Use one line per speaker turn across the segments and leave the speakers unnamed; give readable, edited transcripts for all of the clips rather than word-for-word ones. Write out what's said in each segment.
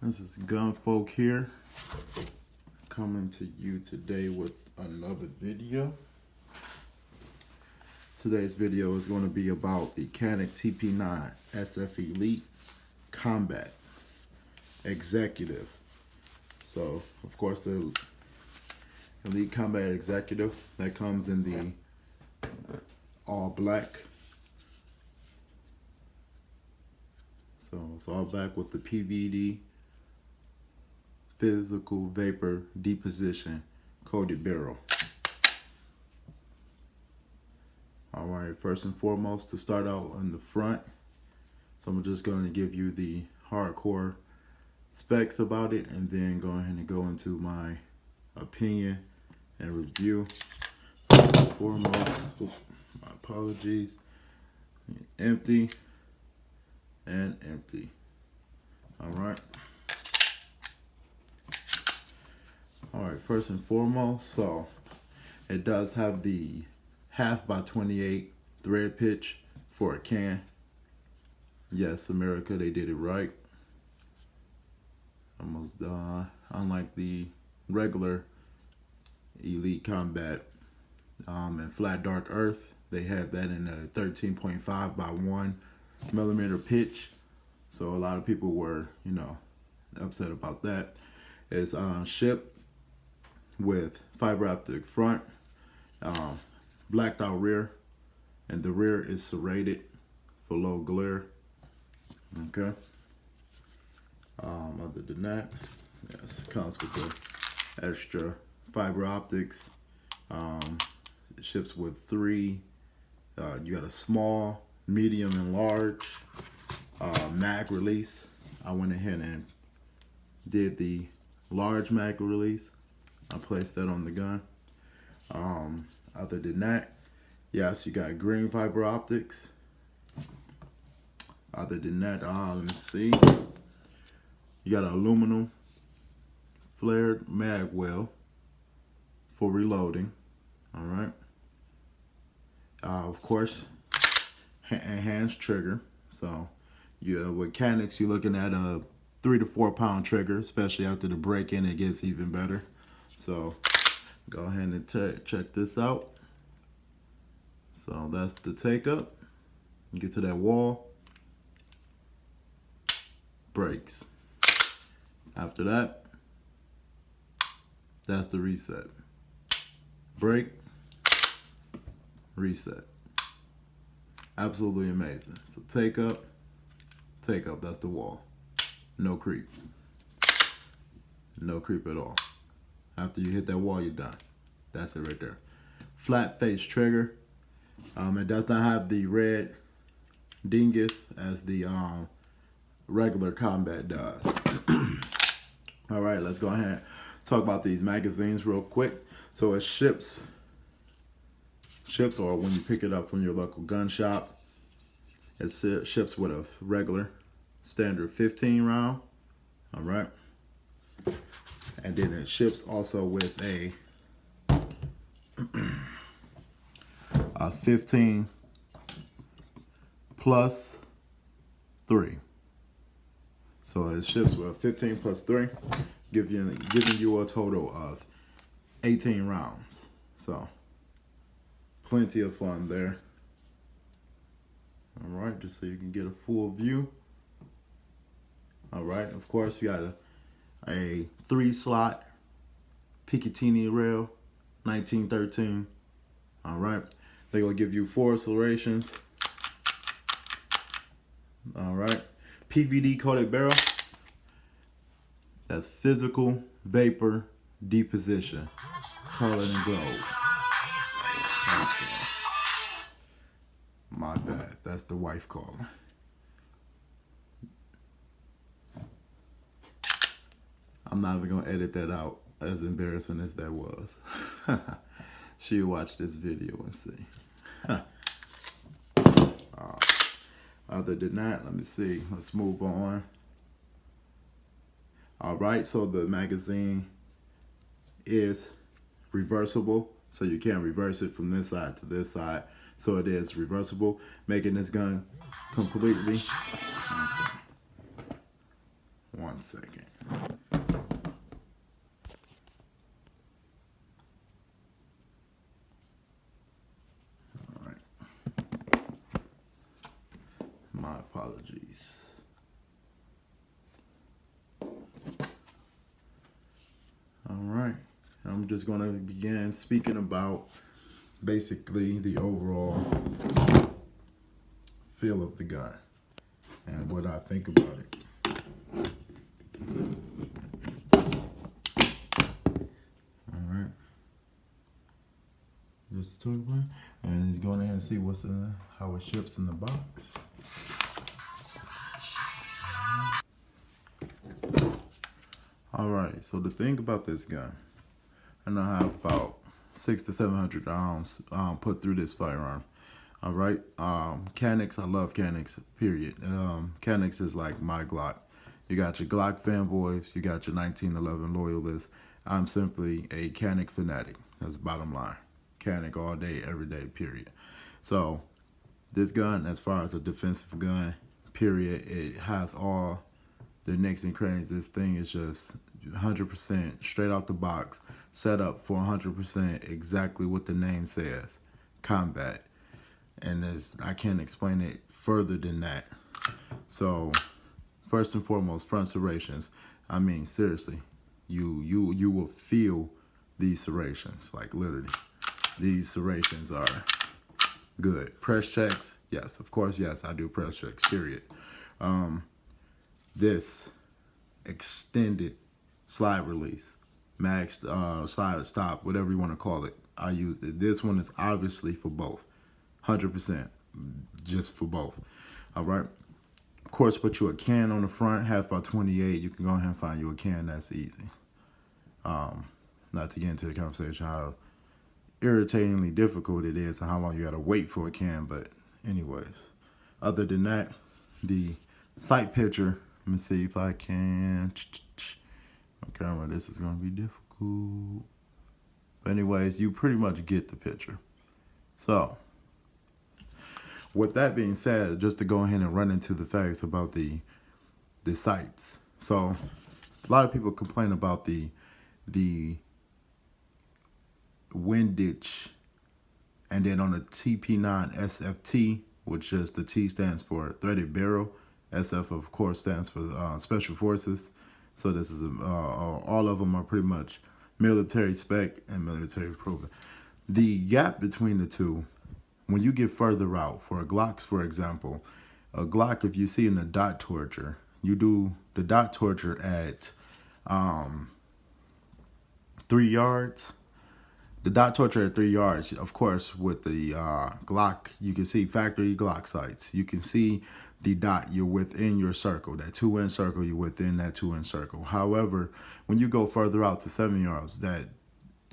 This is Gunfolk here, coming to you today with another video. Today's video is going to be about the Canik TT9SF Elite Combat Executive. So, of course, the Elite Combat Executive that comes in the all black. So it's all black with the PVD physical vapor deposition coated barrel. Alright, first and foremost, to start out on the front, so I'm just going to give you the hardcore specs about it and then go ahead and go into my opinion and review. First and foremost, my apologies, empty and empty. Alright. Alright, first and foremost, so it does have the 1/2 by 28 thread pitch for a can. Yes, America, they did it right. Almost done. Unlike the regular Elite Combat and Flat Dark Earth, they have that in a 13.5 by 1 millimeter pitch. So a lot of people were, upset about that. It's shipped with fiber optic front, blacked out rear, and the rear is serrated for low glare. Okay. Other than that, yes, it comes with the extra fiber optics. It ships with 3. You got a small, medium, and large mag release. I went ahead and did the large mag release. I placed that on the gun. Other than that, yes, you got green fiber optics. Other than that, let me see. You got an aluminum flared mag well for reloading. All right. Of course, enhanced trigger. So, with Caniks, you're looking at a 3 to 4 pound trigger, especially after the break-in, it gets even better. So, go ahead and check this out. So, that's the take up. You get to that wall, brakes. After that, that's the reset. Brake, reset. Absolutely amazing. So take up, that's the wall. No creep. No creep at all. After you hit that wall, you're done. That's it right there. Flat face trigger. It does not have the red dingus as the regular Combat does. All right, let's go ahead and talk about these magazines real quick. So it ships, or when you pick it up from your local gun shop, it ships with a regular standard 15 round. All right. And then it ships also with a 15 plus 3. So it ships with a 15 plus 3, giving you a total of 18 rounds. So plenty of fun there. All right, just so you can get a full view. All right, of course you got a 3-slot Picatinny rail, 1913. All right, they're gonna give you 4 accelerations. All right, PVD coated barrel. That's physical vapor deposition, colored in gold. Okay. My bad, that's the wife calling. I'm not even gonna edit that out, as embarrassing as that was. She'll watch this video and see. Other than that, let me see. Let's move on. All right, so the magazine is reversible, so you can reverse it from this side to this side. So it is reversible, making this gun completely. 1 second. All right. My apologies. All right. I'm just going to begin speaking about basically the overall feel of the gun and what I think about it. All right. Just to talk about it. And going ahead and see what's in how it ships in the box. All right. So the thing about this gun, and I have about 600 to 700 rounds put through this firearm. All right. Caniks, I love Caniks, period. Caniks is like my Glock. You got your Glock fanboys, you got your 1911 loyalists. I'm simply a Canik fanatic. That's the bottom line. Canik all day, every day, period. So this gun, as far as a defensive gun, period, it has all the nicks and crannies. This thing is just 100% straight out the box, set up for 100% exactly what the name says, combat. And I can't explain it further than that. So first and foremost, front serrations. I mean, seriously, you will feel these serrations, like literally. These serrations are good. Press checks, yes, of course, yes, I do press checks, period. This extended slide release, max slide stop, whatever you want to call it, I use it. This one is obviously for both, 100%, just for both. All right. Of course, put you a can on the front, half by 28. You can go ahead and find you a can. That's easy. Not to get into the conversation how irritatingly difficult it is and how long you got to wait for a can. But anyways, other than that, the sight picture. Let me see if I can. On camera, this is going to be difficult. But anyways, you pretty much get the picture. So with that being said, just to go ahead and run into the facts about the sights. So a lot of people complain about the windage, and then on the TT9SF, which is the T stands for threaded barrel, SF of course stands for special forces. So this is all of them are pretty much military spec and military proven. The gap between the two, when you get further out, for a Glocks, for example, a Glock, if you see in the dot torture, you do the dot torture at 3 yards. The dot torture at 3 yards, of course, with the Glock, you can see factory Glock sights. You can see the dot, you're within your circle. That 2-inch circle, you're within that 2-inch circle. However, when you go further out to 7 yards, that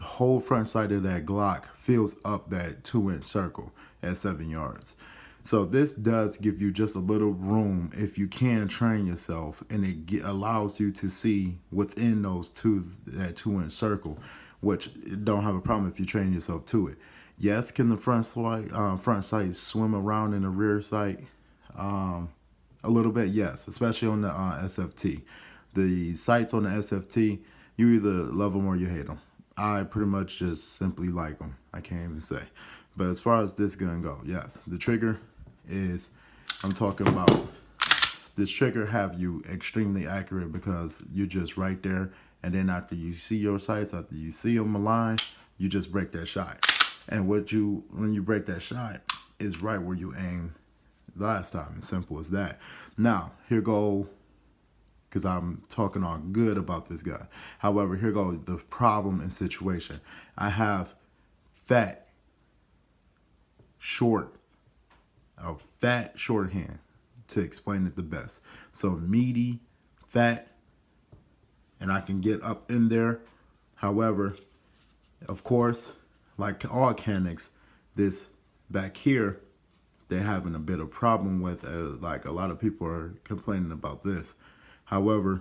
whole front sight of that Glock fills up that 2-inch circle at 7 yards. So this does give you just a little room if you can train yourself, and it allows you to see within those that 2-inch circle, which don't have a problem if you train yourself to it. Yes, can the front sight swim around in the rear sight? A little bit, yes, especially on the SFT. The sights on the SFT, you either love them or you hate them. I pretty much just simply like them. I can't even say. But as far as this gun go, yes, the trigger is, I'm talking about, this trigger have you extremely accurate because you're just right there. And then after you see your sights, after you see them aligned, you just break that shot. And when you break that shot, is right where you aim last time. As simple as that. Now, here go, because I'm talking all good about this guy. However, here go the problem and situation. I have fat, short hand to explain it the best. So meaty, fat, and I can get up in there. However, of course, like all Caniks, this back here, they're having a bit of problem with, like a lot of people are complaining about this. However,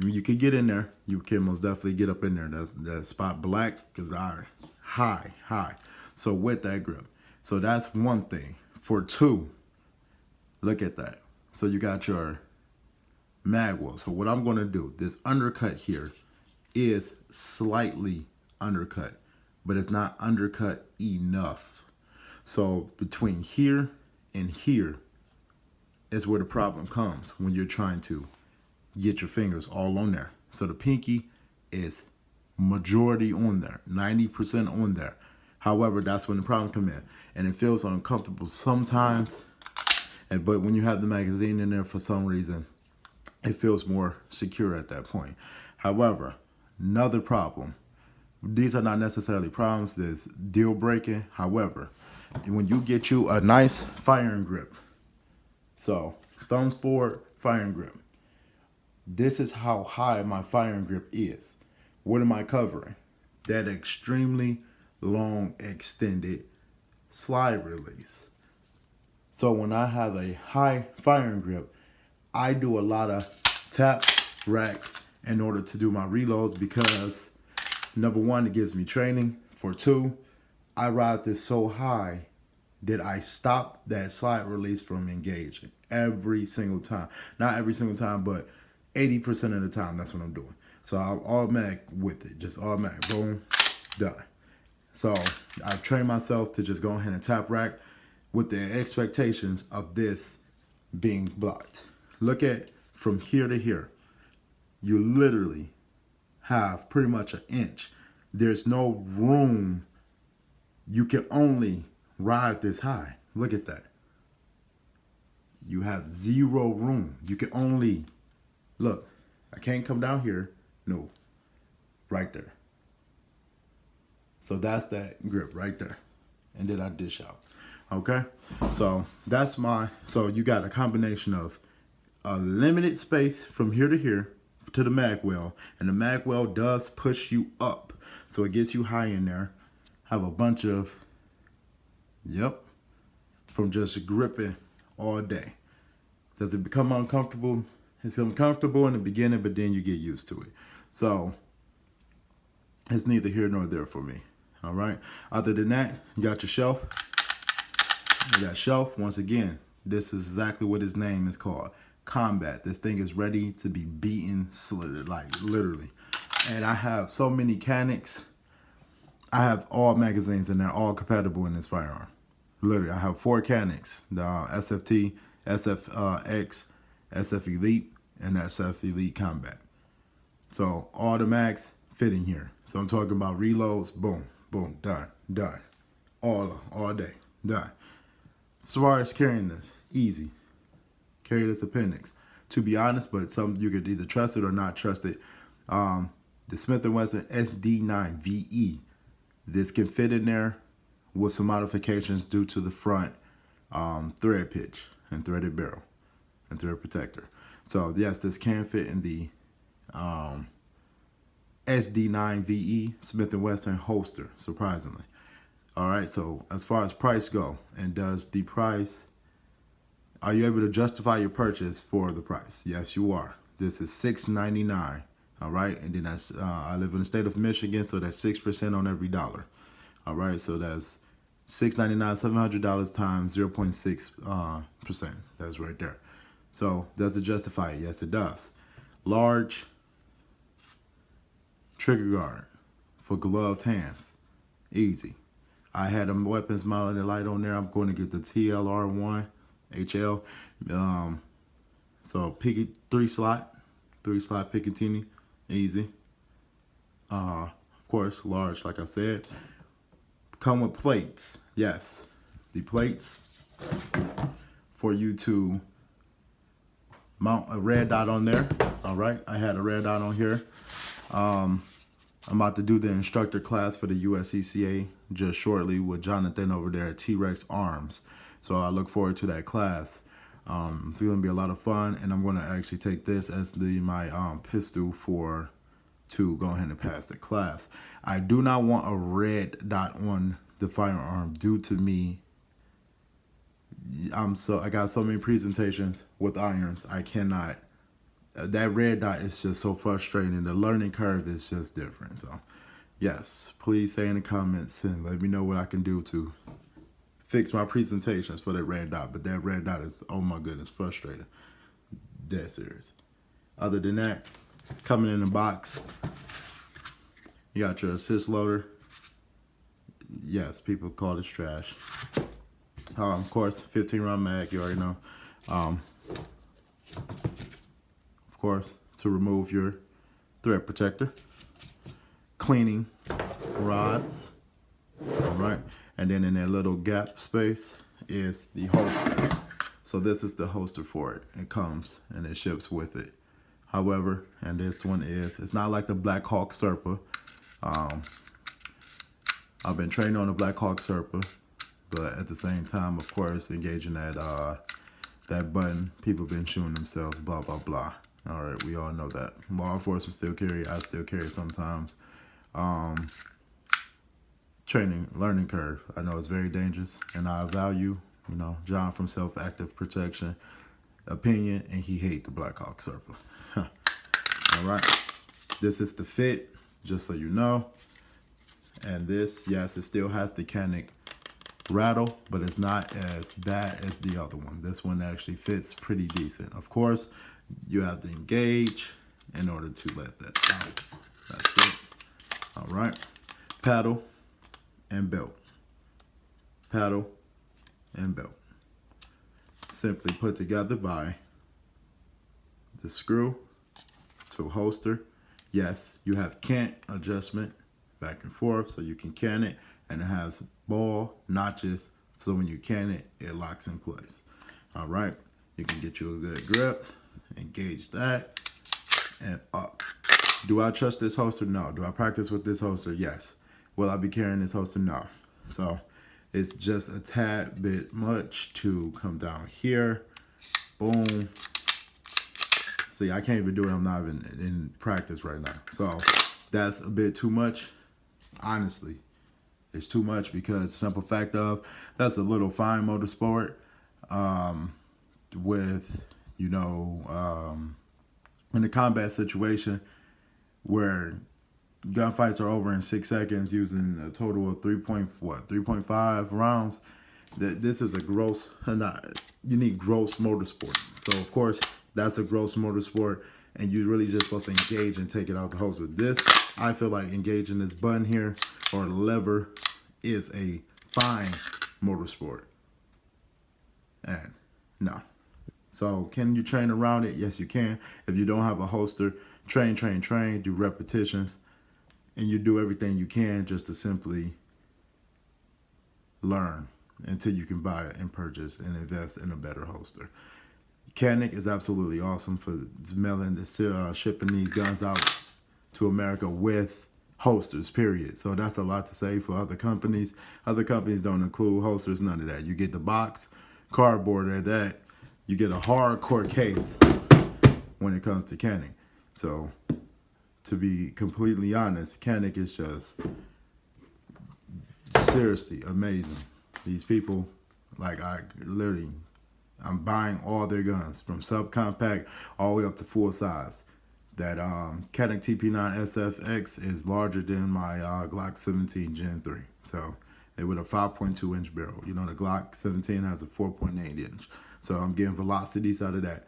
you can get in there. You can most definitely get up in there. That's that spot black because are high. So with that grip. So that's one thing. For two, look at that. So you got your mag well. So what I'm going to do, this undercut here is slightly undercut, but it's not undercut enough. So between here and here is where the problem comes when you're trying to get your fingers all on there. So the pinky is majority on there, 90% on there. However, that's when the problem come in, and it feels uncomfortable sometimes. But when you have the magazine in there, for some reason, it feels more secure at that point. However, another problem. These are not necessarily problems. There's deal breaking. However, when you get you a nice firing grip, so thumbs forward, firing grip. This is how high my firing grip is. What am I covering? That extremely long extended slide release. So when I have a high firing grip, I do a lot of tap, rack in order to do my reloads because number one, it gives me training. For two, I ride this so high that I stop that slide release from engaging every single time. Not every single time, but 80% of the time, that's what I'm doing. So I'm automatic with it, just automatic, boom, done. So I've trained myself to just go ahead and tap rack with the expectations of this being blocked. Look at from here to here. You literally have pretty much an inch. There's no room. You can only ride this high. Look at that. You have zero room. You can only, look, I can't come down here. No, right there. So that's that grip right there. And then I dish out. Okay, so that's so you got a combination of a limited space from here to here to the mag well, and the mag well does push you up, so it gets you high in there. Have a bunch of, from just gripping all day. Does it become uncomfortable? It's uncomfortable in the beginning, but then you get used to it. So it's neither here nor there for me. All right. Other than that, you got your shelf. You got shelf. Once again, this is exactly what its name is called. Combat. This thing is ready to be beaten, like literally. And I have so many Caniks. I have all magazines in there, all compatible in this firearm. Literally, I have 4 Caniks: the SFT, SFX, SF Elite, and SF Elite Combat. So all the mags fit in here. So I'm talking about reloads, boom, boom, done, done. All day, done. As far as carrying this, easy. Carry this appendix. To be honest, but some you could either trust it or not trust it. The Smith & Wesson SD9VE. This can fit in there with some modifications due to the front thread pitch and threaded barrel and thread protector. So yes, this can fit in the SD9VE Smith & Wesson holster, surprisingly. All right, so as far as price go, and does the price, are you able to justify your purchase for the price? Yes, you are. This is $6.99. All right, and then that's I live in the state of Michigan, so that's 6% on every dollar. All right, so that's $6.99, $700 times 0.6%. That's right there. So does it justify it? Yes, it does. Large trigger guard for gloved hands. Easy. I had a weapons mounted light on there. I'm going to get the TLR1 HL. So three slot Picatinny. Easy. Of course, large, like I said. Come with plates. Yes. The plates for you to mount a red dot on there. All right. I had a red dot on here. I'm about to do the instructor class for the USCCA just shortly with Jonathan over there at T-Rex Arms. So I look forward to that class. It's going to be a lot of fun, and I'm going to actually take this as my pistol to go ahead and pass the class. I do not want a red dot on the firearm due to me. I got so many presentations with irons. I cannot. That red dot is just so frustrating. The learning curve is just different. So, yes, please say in the comments and let me know what I can do to fix my presentations for that red dot. But that red dot is, oh my goodness, frustrating. Dead serious. Other than that, coming in the box, you got your assist loader. Yes, people call this trash. Of course, 15 round mag, you already know. Of course, to remove your thread protector. Cleaning rods. All right. And then in that little gap space is the holster. So this is the holster for it. It comes and it ships with it. However, and this one is, it's not like the Black Hawk Serpa. I've been training on the Black Hawk Serpa, but at the same time, of course, engaging that button, people been shooting themselves, blah, blah, blah. All right, we all know that. Law enforcement still carry, I still carry sometimes. Training, learning curve. I know it's very dangerous, and I value, you know, John from Self-Active Protection opinion, and he hate the Black Hawk Serpa. All right, this is the fit, just so you know. And this, yes, it still has the Canik rattle, but it's not as bad as the other one. This one actually fits pretty decent. Of course, you have to engage in order to let that out. That's it. All right, paddle and belt. Paddle and belt. Simply put together by the screw to holster. Yes, you have cant adjustment back and forth, so you can can it, and it has ball notches, so when you can it, it locks in place. All right, you can get you a good grip, engage that, and up. Do I trust this holster? No. Do I practice with this holster? Yes. Will I be carrying this holster? No. So it's just a tad bit much to come down here. Boom. See, I can't even do it. I'm not even in practice right now. So that's a bit too much. Honestly, it's too much because simple fact of that's a little fine motorsport with, you know, in a combat situation where gunfights are over in 6 seconds using a total of 3.5 rounds. This is a gross, you need gross motorsport. So of course that's a gross motorsport, and you're really just supposed to engage and take it out the holster. This, I feel like engaging this button here or lever is a fine motorsport. And no. So can you train around it? Yes, you can. If you don't have a holster, train, do repetitions, and you do everything you can just to simply learn until you can buy it and purchase and invest in a better holster. Canik is absolutely awesome for shipping these guns out to America with holsters, period. So that's a lot to say for other companies. Other companies don't include holsters, none of that. You get the box, cardboard at that. You get a hardcore case when it comes to Canik. So to be completely honest, Canik is just seriously amazing. These people, like, I'm buying all their guns from subcompact all the way up to full size. That Canik TT9SF is larger than my Glock 17 Gen 3. So they with a 5.2 inch barrel. You know, the Glock 17 has a 4.8 inch. So I'm getting velocities out of that.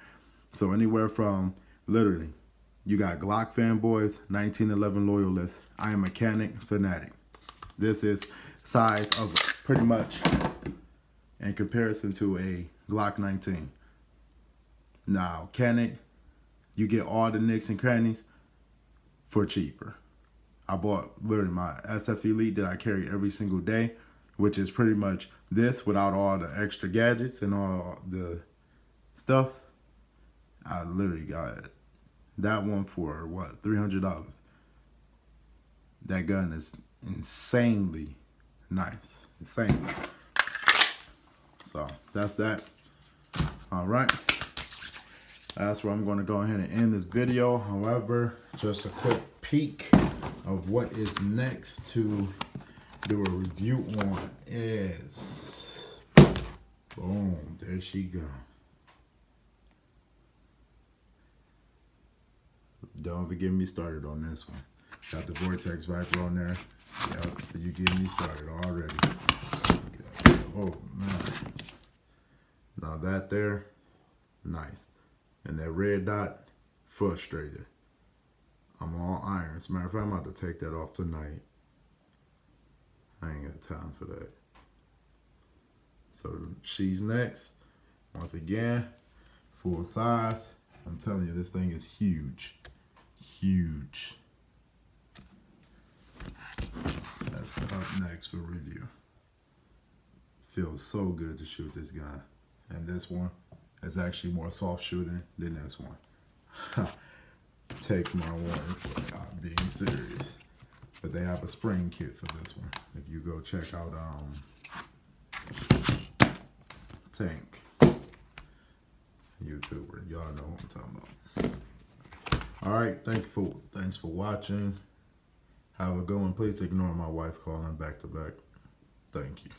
So anywhere from, literally, you got Glock fanboys, 1911 loyalists. I am a Canik fanatic. This is size of pretty much in comparison to a Glock 19. Now, Canik, you get all the nicks and crannies for cheaper. I bought literally my SF Elite that I carry every single day, which is pretty much this without all the extra gadgets and all the stuff. I literally got that one for what, $300. That gun is insanely nice. Insanely. So that's that. All right. That's where I'm going to go ahead and end this video. However, just a quick peek of what is next to do a review on is, boom, there she go. Don't get me started on this one. Got the Vortex Viper on there. Yep, so you getting me started already. Oh man. Now that there, nice. And that red dot, frustrated. I'm all iron. As a matter of fact, I'm about to take that off tonight. I ain't got time for that. So she's next. Once again, full size. I'm telling you, this thing is huge. Huge. That's up next for review. Feels so good to shoot this gun. And this one is actually more soft shooting than this one. Take my warning for not being serious. But they have a spring kit for this one. If you go check out Tank, YouTuber, y'all know what I'm talking about. All right, thanks for watching. Have a good one. Please ignore my wife calling back to back. Thank you.